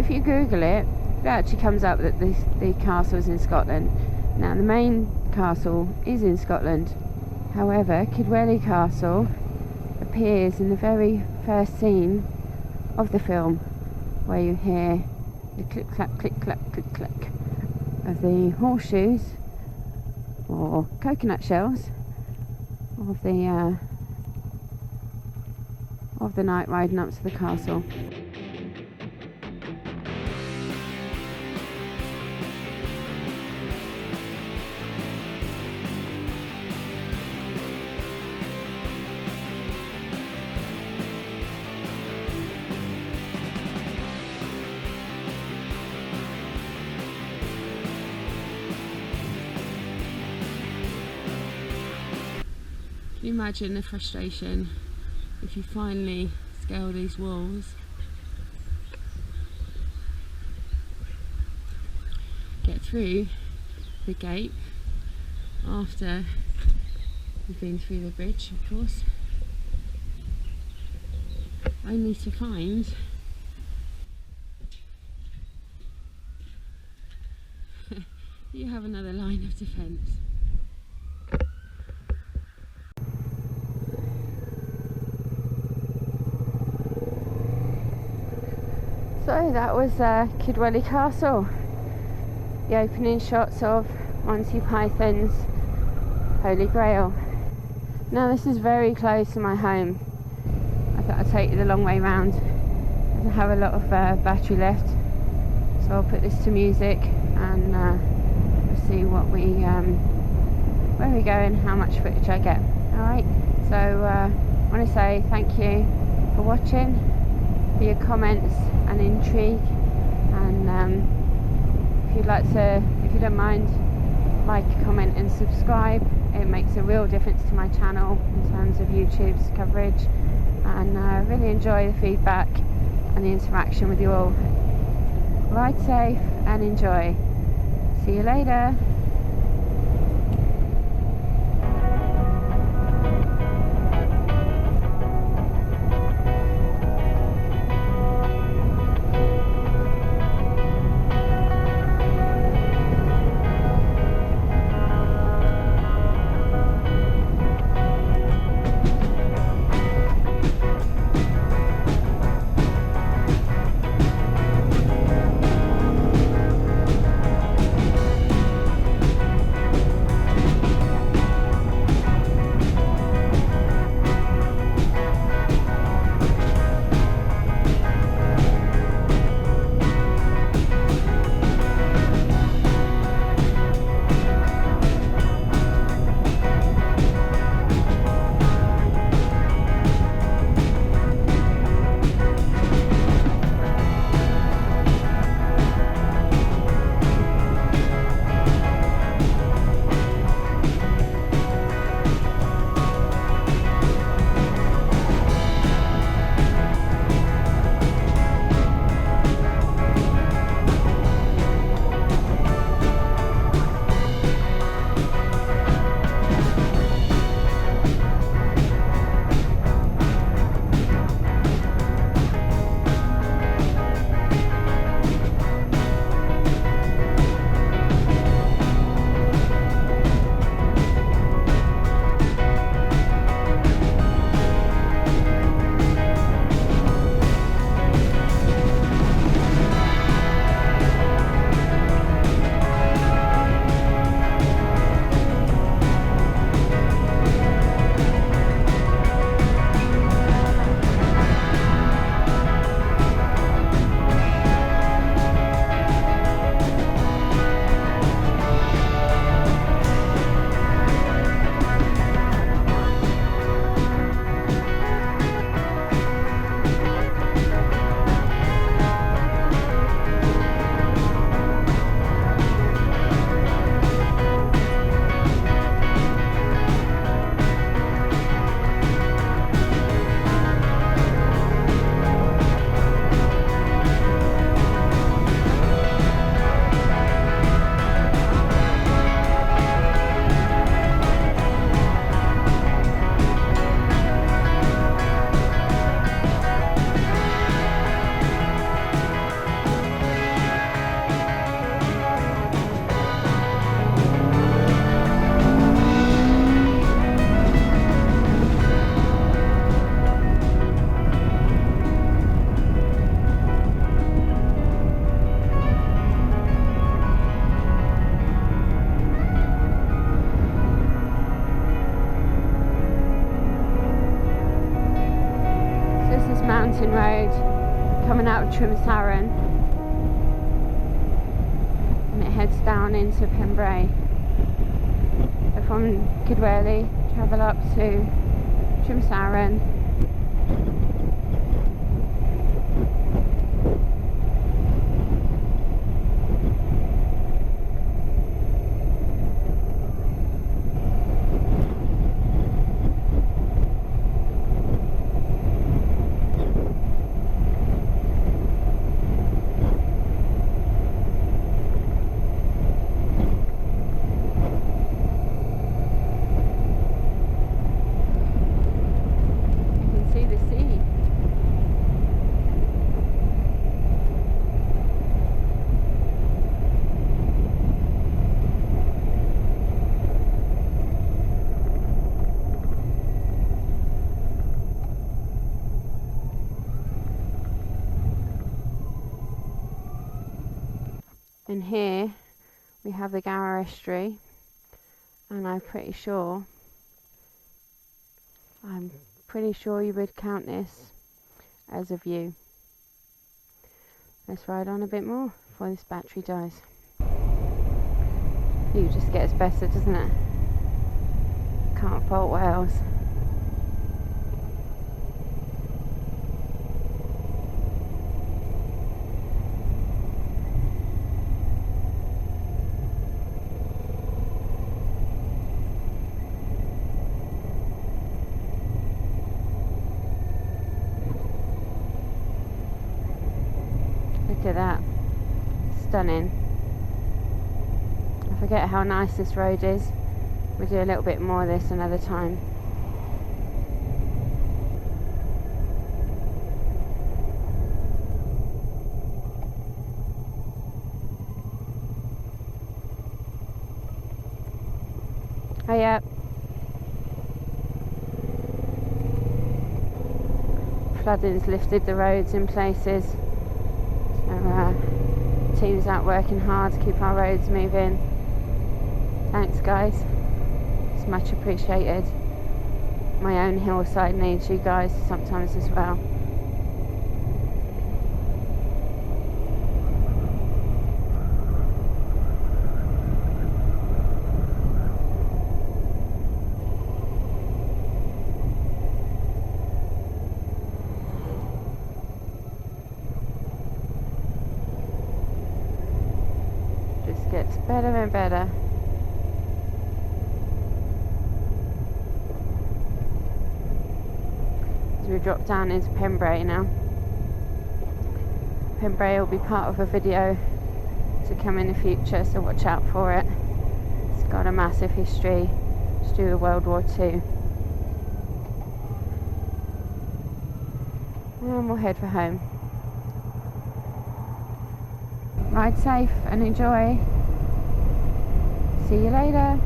if you Google it, it actually comes up that the castle is in Scotland. Now the main castle is in Scotland, however Kidwelly Castle appears in the very first scene of the film, where you hear the click clack click clack click clack of the horseshoes or coconut shells of the night riding up to the castle. Can you imagine the frustration if you finally scale these walls, get through the gate after you've been through the bridge, of course, only to find you have another line of defence. So that was Kidwelly Castle, the opening shots of Monty Python's Holy Grail. Now this is very close to my home. I thought I'd take you the long way round. I have a lot of battery left, so I'll put this to music and we'll see what where we go and how much footage I get. Alright, so I want to say thank you for watching, for your comments and intrigue, and if you don't mind, like, comment and subscribe. It makes a real difference to my channel in terms of YouTube's coverage, and I really enjoy the feedback and the interaction with you all. Ride safe and enjoy. See you later. out of Trimsaran and it heads down into Pembrey. So from Kidwelly, travel up to Trimsaran, and here we have the Gower estuary, and I'm pretty sure you would count this as a view. Let's ride on a bit more before this battery dies. View just gets better, doesn't it? Can't fault Wales. Look at that, stunning. I forget how nice this road is. We'll do a little bit more of this another time. Oh yeah. Flooding's lifted the roads in places. Team's out working hard to keep our roads moving. Thanks guys, it's much appreciated. My own hillside needs you guys sometimes as well. Gets better and better. As we drop down into Pembrey now. Pembrey will be part of a video to come in the future, so watch out for it. It's got a massive history to do with World War II. And we'll head for home. Ride safe and enjoy. See you later.